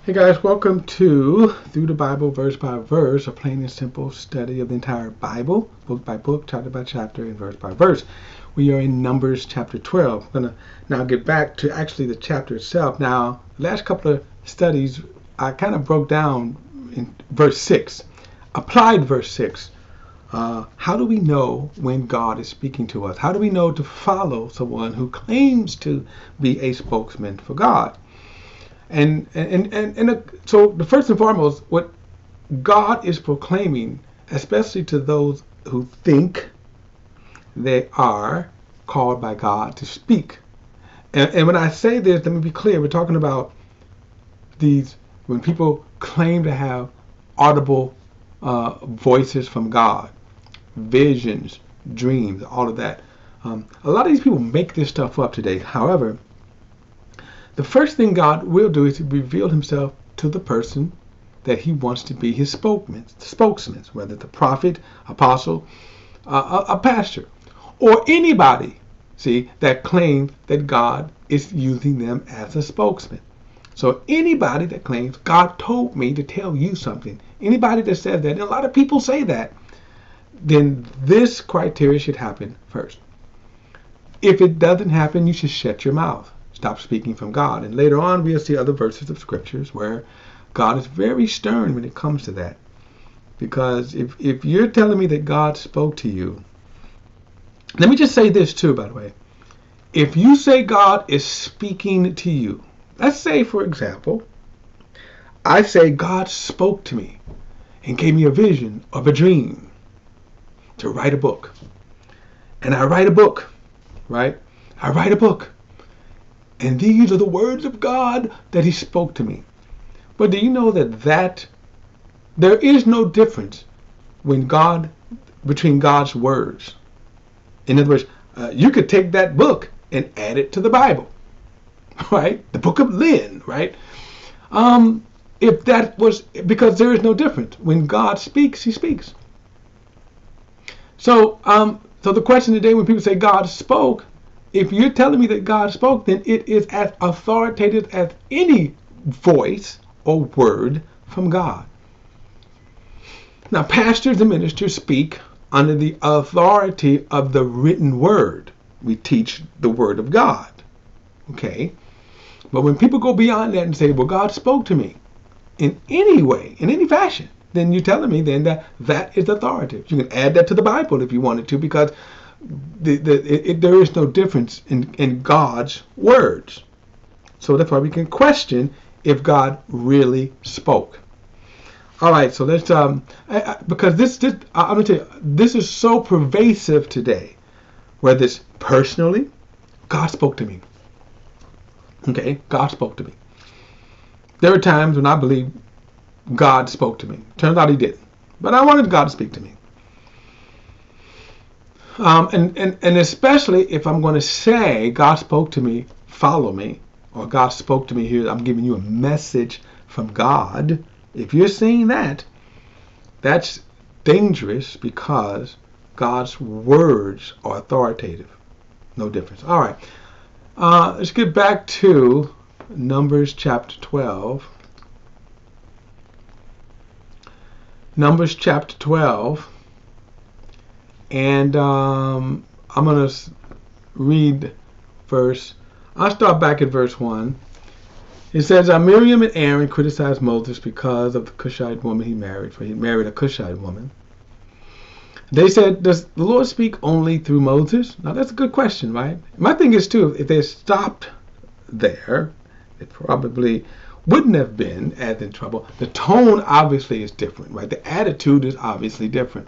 Hey guys, welcome to Through the Bible Verse by Verse, a plain and simple study of the entire Bible, book by book, chapter by chapter, and verse by verse. We are in Numbers chapter 12. I'm going to now get back to actually the chapter itself. Now, the last couple of studies, I kind of broke down in verse 6, applied verse 6. How do we know when God is speaking to us? How do we know to follow someone who claims to be a spokesman for God? So the first and foremost, what God is proclaiming, especially to those who think they are called by God to speak. And when I say this, let me be clear, we're talking about when people claim to have audible voices from God, visions, dreams, all of that. A lot of these people make this stuff up today. However, the first thing God will do is to reveal himself to the person that he wants to be his spokesman, whether it's a prophet, apostle, a pastor, or anybody, that claims that God is using them as a spokesman. So anybody that claims, God told me to tell you something, anybody that says that, and a lot of people say that, then this criteria should happen first. If it doesn't happen, you should shut your mouth. Stop speaking from God. And later on, we'll see other verses of scriptures where God is very stern when it comes to that. Because if you're telling me that God spoke to you, let me just say this too, by the way. If you say God is speaking to you, let's say, for example, I say God spoke to me and gave me a vision of a dream to write a book. And I write a book, right? I write a book. And these are the words of God that he spoke to me. But do you know that there is no difference between God's words? In other words, you could take that book and add it to the Bible, right? The book of Lynn, right? If that was, because there is no difference. When God speaks, he speaks. So the question today, when people say God spoke, if you're telling me that God spoke, then it is as authoritative as any voice or word from God. Now, pastors and ministers speak under the authority of the written word. We teach the word of God. Okay? But when people go beyond that and say, well, God spoke to me in any way, in any fashion, then you're telling me then that is authoritative. You can add that to the Bible if you wanted to, because there is no difference in God's words. So that's why we can question if God really spoke. All right, so let's because this I'm gonna tell you, this is so pervasive today. Whether it's personally, God spoke to me. Okay, God spoke to me. There are times when I believe God spoke to me. Turns out he didn't, but I wanted God to speak to me. And especially if I'm going to say God spoke to me, follow me, or God spoke to me here, I'm giving you a message from God. If you're saying that, that's dangerous, because God's words are authoritative. No difference. All right. Let's get back to Numbers chapter 12. Numbers chapter 12. And I'm going to read I'll start back at verse 1. It says, Miriam and Aaron criticized Moses because of the Cushite woman he married, for he married a Cushite woman. They said, does the Lord speak only through Moses? Now, that's a good question, right? My thing is, too, if they stopped there, it probably wouldn't have been as in trouble. The tone obviously is different, right? The attitude is obviously different.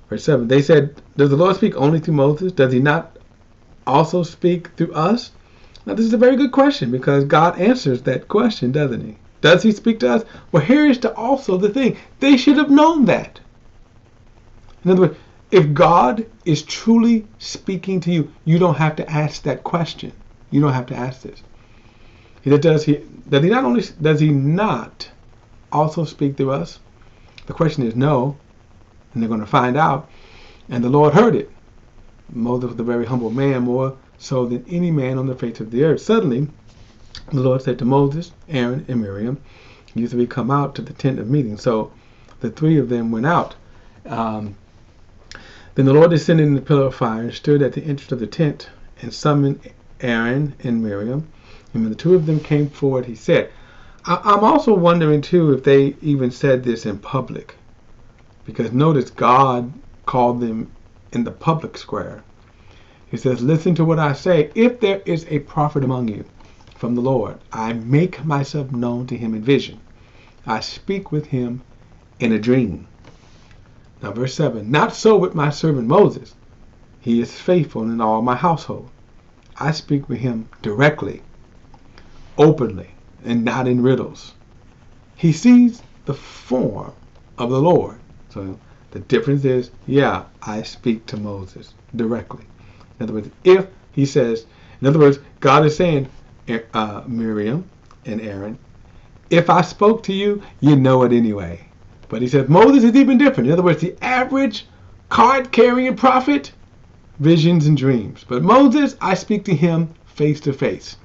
Verse 7, they said, does the Lord speak only through Moses? Does he not also speak through us? Now, this is a very good question, because God answers that question, doesn't he? Does he speak to us? Well, here is also the thing. They should have known that. In other words, if God is truly speaking to you, you don't have to ask that question. You don't have to ask this. Does he not also speak through us? The question is no. And they're going to find out. And the Lord heard it. Moses was a very humble man, more so than any man on the face of the earth. Suddenly, The Lord said to Moses, Aaron, and Miriam, you three come out to the tent of meeting. So the three of them went out. Then the Lord descended in the pillar of fire and stood at the entrance of the tent and summoned Aaron and Miriam. And when the two of them came forward, he said, I'm also wondering, too, if they even said this in public. Because notice God called them in the public square. He says, listen to what I say. If there is a prophet among you from the Lord, I make myself known to him in vision. I speak with him in a dream. Now, verse 7, not so with my servant Moses. He is faithful in all my household. I speak with him directly, openly, and not in riddles. He sees the form of the Lord. So the difference is, I speak to Moses directly. In other words, God is saying, Miriam and Aaron, if I spoke to you, you know it anyway. But he says Moses is even different. In other words, the average card-carrying prophet, visions and dreams. But Moses, I speak to him face to face.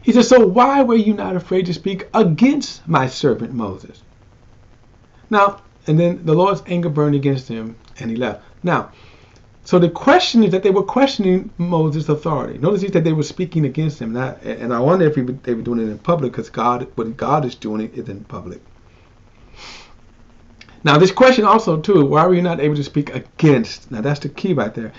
He says, so why were you not afraid to speak against my servant Moses? Now, and then the Lord's anger burned against him, and he left. Now, so the question is that they were questioning Moses' authority. Notice he said they were speaking against him. And I wonder if they were doing it in public, because what God is doing is in public. Now, this question also, too, why were you not able to speak against? Now, that's the key right there.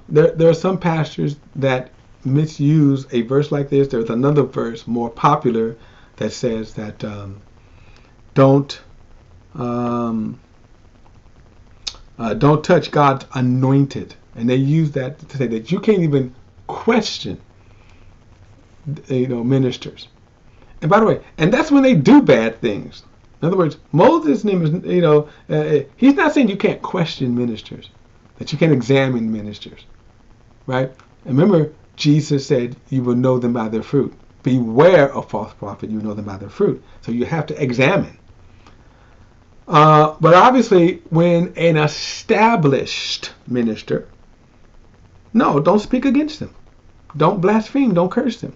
There are some pastors that misuse a verse like this. There's another verse more popular that says that don't touch God's anointed, and they use that to say that you can't even question, ministers. And by the way, and that's when they do bad things. In other words, Moses' name is, he's not saying you can't question ministers, that you can't examine ministers, right? And remember, Jesus said, you will know them by their fruit. Beware of false prophet, you know them by their fruit. So you have to examine. But obviously, when an established minister, no, don't speak against them. Don't blaspheme. Don't curse them.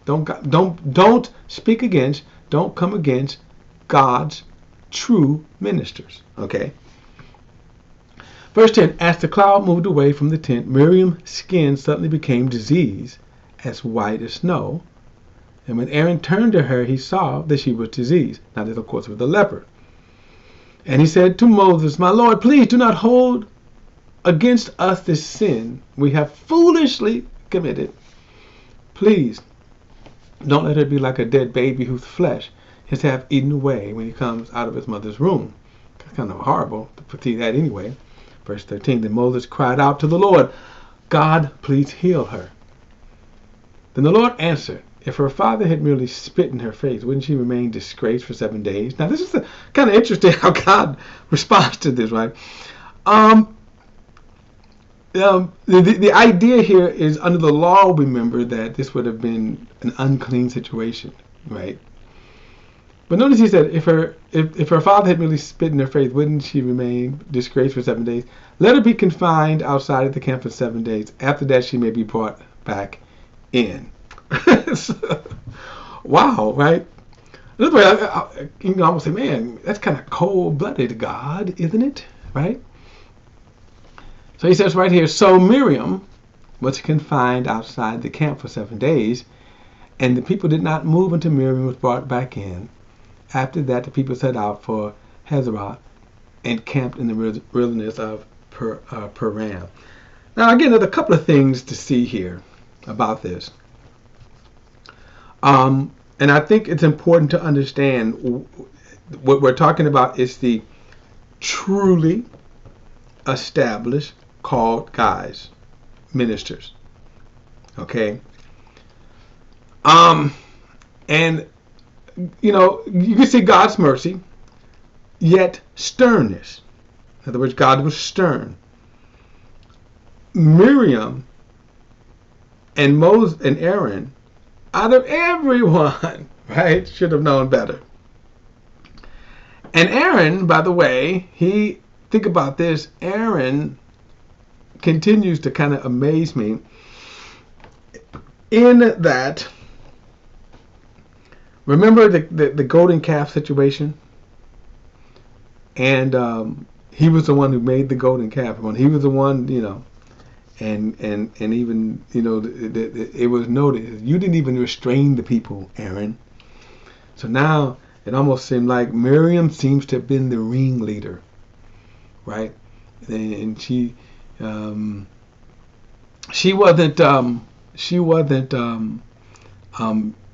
Don't speak against. Don't come against God's true ministers. Okay. Verse 10, as the cloud moved away from the tent, Miriam's skin suddenly became diseased, as white as snow. And when Aaron turned to her, he saw that she was diseased. Now, this, of course, was the leper. And he said to Moses, my Lord, please do not hold against us this sin we have foolishly committed. Please don't let it be like a dead baby whose flesh is half eaten away when he comes out of his mother's womb. It's kind of horrible to see that anyway. Verse 13, then Moses cried out to the Lord, God, please heal her. Then the Lord answered, if her father had merely spit in her face, wouldn't she remain disgraced for 7 days? Now, this is kind of interesting how God responds to this, right? The idea here is, under the law, remember that this would have been an unclean situation, right? But notice he said, if her father had merely spit in her face, wouldn't she remain disgraced for 7 days? Let her be confined outside of the camp for 7 days. After that, she may be brought back in. Wow, right? This way, you can almost say, man, that's kind of cold-blooded, God, isn't it? Right? So he says right here, so Miriam was confined outside the camp for 7 days, and the people did not move until Miriam was brought back in. After that, the people set out for Hazarah and camped in the wilderness of Paran. Now, again, there's a couple of things to see here about this. And I think it's important to understand what we're talking about is the truly established, called guys, ministers. Okay? And, you can see God's mercy, yet sternness. In other words, God was stern. Miriam and Moses and Aaron, out of everyone, right, should have known better. And Aaron, by the way, think about this, Aaron continues to kind of amaze me in that Remember the golden calf situation? And he was the one who made the golden calf. When he was the one, and even, it was noted, you didn't even restrain the people, Aaron. So now it almost seemed like Miriam seems to have been the ringleader, right? And she wasn't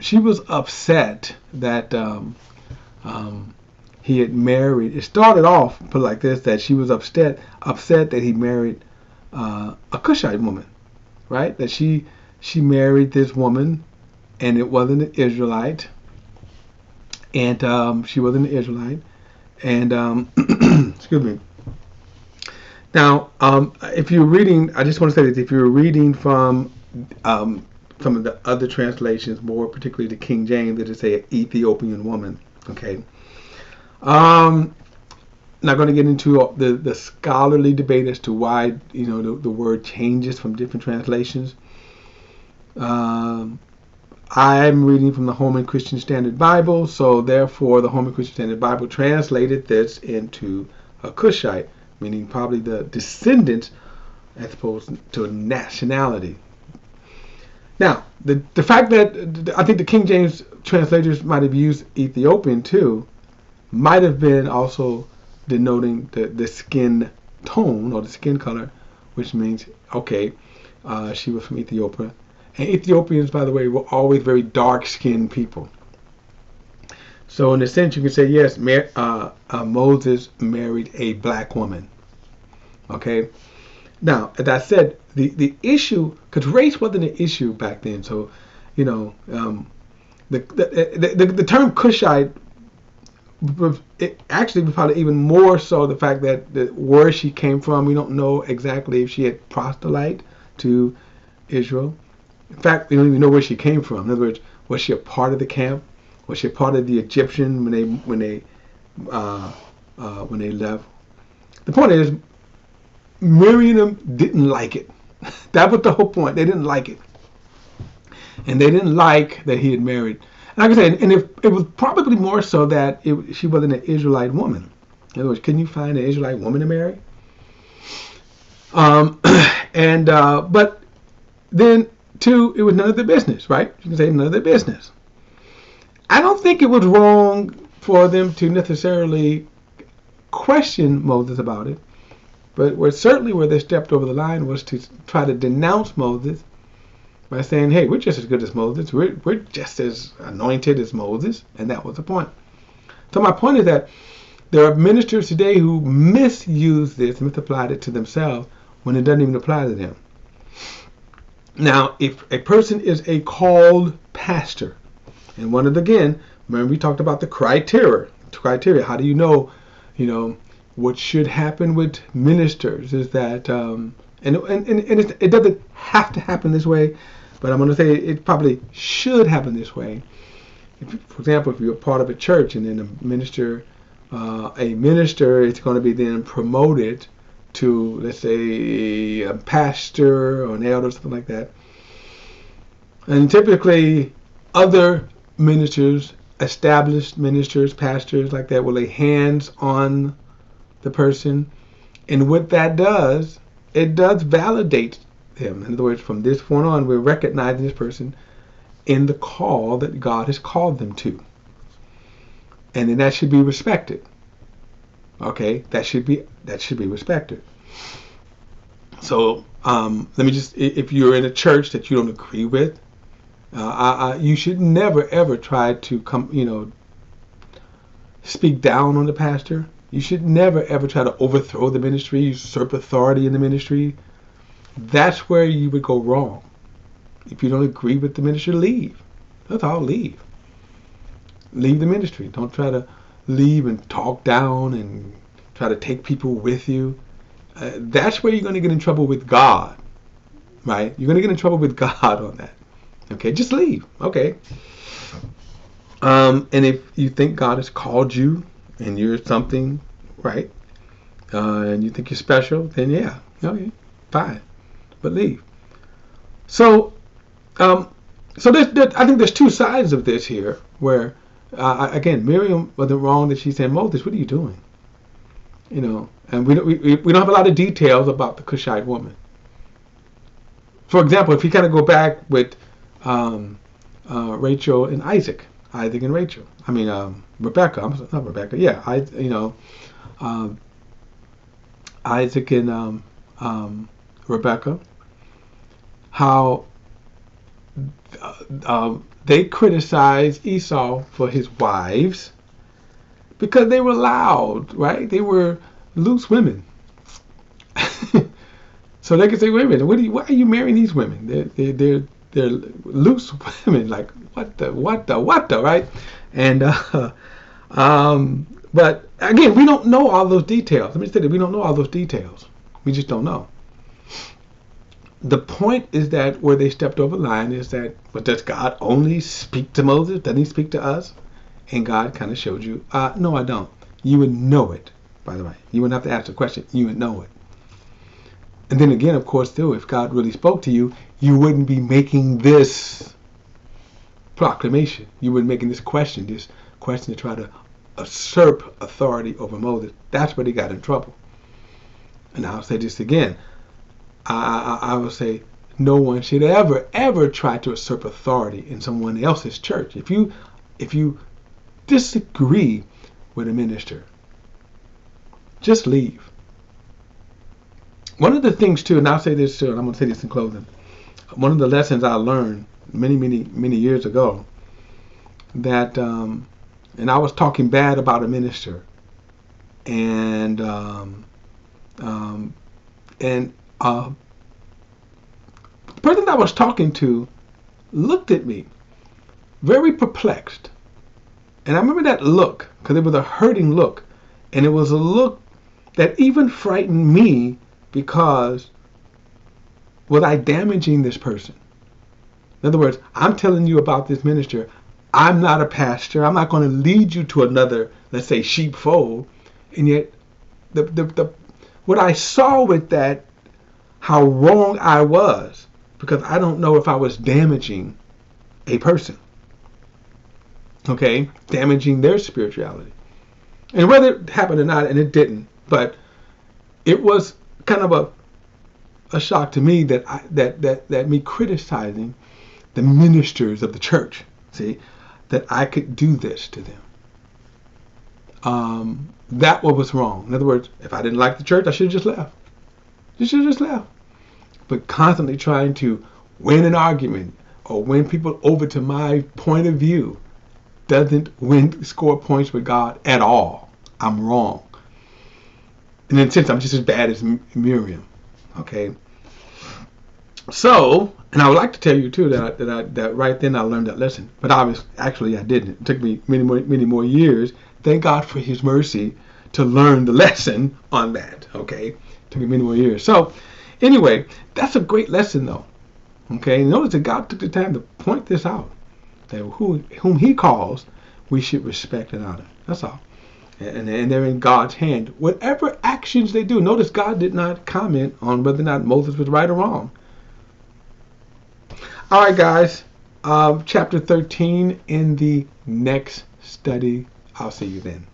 she was upset that he had married. It started off put like this, that she was upset that he married a Cushite woman, right? That she married this woman, and it wasn't an Israelite, and she wasn't an Israelite, and excuse me. Now, if you're reading, I just want to say that if you're reading from some of the other translations, more particularly the King James, that say an Ethiopian woman. Okay. Not going to get into the scholarly debate as to why the word changes from different translations. I'm reading from the Holman Christian Standard Bible, so therefore the Holman Christian Standard Bible translated this into a Cushite, meaning probably the descendants as opposed to a nationality. Now, the fact that I think the King James translators might have used Ethiopian too, might have been also denoting the skin tone or the skin color, which means, okay, she was from Ethiopia. And Ethiopians, by the way, were always very dark-skinned people. So in a sense, you can say, yes, Moses married a black woman. Okay? Now, as I said, the issue, because race wasn't an issue back then, so, the term Cushite, it actually was probably even more so the fact that where she came from, we don't know exactly if she had proselyte to Israel. In fact, we don't even know where she came from. In other words, was she a part of the camp? Was she a part of the Egyptian when they left? The point is, Miriam didn't like it. That was the whole point. They didn't like it, and they didn't like that he had married. Like I said, and it was probably more so that she wasn't an Israelite woman. In other words, can you find an Israelite woman to marry? But then too, it was none of their business, right? You can say none of their business. I don't think it was wrong for them to necessarily question Moses about it, but where they stepped over the line was to try to denounce Moses by saying, hey, we're just as good as Moses. We're just as anointed as Moses. And that was the point. So my point is that there are ministers today who misuse this and misapplied it to themselves when it doesn't even apply to them. Now, if a person is a called pastor, and remember we talked about the criteria. How do you know, what should happen with ministers is that, and it doesn't have to happen this way, but I'm going to say it probably should happen this way. For example, if you're a part of a church and then a minister is going to be then promoted to, let's say, a pastor or an elder or something like that. And typically other ministers, established ministers, pastors like that, will lay hands on the person. And what that does, it does validate them. In other words, from this point on, we're recognizing this person in the call that God has called them to. And then that should be respected. Okay, that should be respected. So let me just, if you're in a church that you don't agree with, you should never ever try to speak down on the pastor. You should never ever try to overthrow the ministry, usurp authority in the ministry. That's where you would go wrong. If you don't agree with the ministry, leave. That's all. Leave the ministry. Don't try to leave and talk down and try to take people with you. That's where you're going to get in trouble with God, right? You're going to get in trouble with God on that. Okay, just leave. Okay. And if you think God has called you and you're something, right, and you think you're special, then yeah, okay, fine, but leave. So, I think there's two sides of this here, where Again, Miriam wasn't wrong that she said, Moses, what are you doing? And we don't have a lot of details about the Cushite woman. For example, if you kind of go back with Rachel and Isaac and Rachel. I mean, Rebecca. Not Rebecca. Yeah, Isaac and Rebecca. How they criticized Esau for his wives because they were loud, right? They were loose women. So they could say, wait a minute, why are you marrying these women? They're loose women. Like, what the, right? And but again, we don't know all those details. Let me say that we don't know all those details. We just don't know. The point is that where they stepped over the line is that, but does God only speak to Moses? Doesn't he speak to us? And God kind of showed you, no, I don't. You would know it, by the way. You wouldn't have to ask the question. You would know it. And then again, of course, too, if God really spoke to you, you wouldn't be making this proclamation. You wouldn't be making this question to try to usurp authority over Moses. That's where he got in trouble. And I'll say this again. I will say no one should ever try to usurp authority in someone else's church. If you disagree with a minister, just leave. One of the things too, and I'll say this too, and I'm going to say this in closing. One of the lessons I learned many years ago, that and I was talking bad about a minister, and the person I was talking to looked at me very perplexed. And I remember that look, because it was a hurting look. And it was a look that even frightened me, because was I damaging this person? In other words, I'm telling you about this minister. I'm not a pastor. I'm not going to lead you to another, let's say, sheepfold. And yet, what I saw with that, how wrong I was, because I don't know if I was damaging a person. Okay, damaging their spirituality. And whether it happened or not, and it didn't, but it was kind of a shock to me that me criticizing the ministers of the church, see, that I could do this to them. That was wrong. In other words, if I didn't like the church, I should have just left. You should have just left. But constantly trying to win an argument or win people over to my point of view doesn't score points with God at all. I'm wrong. And in a sense, I'm just as bad as Miriam. Okay. So, and I would like to tell you too that right then I learned that lesson. But actually I didn't. It took me many more years. Thank God for His mercy to learn the lesson on that. Okay. It took me many more years. So, anyway, that's a great lesson though. Okay. Notice that God took the time to point this out. That whom He calls, we should respect and honor. That's all. And they're in God's hand. Whatever actions they do, notice God did not comment on whether or not Moses was right or wrong. All right, guys. Chapter 13 in the next study. I'll see you then.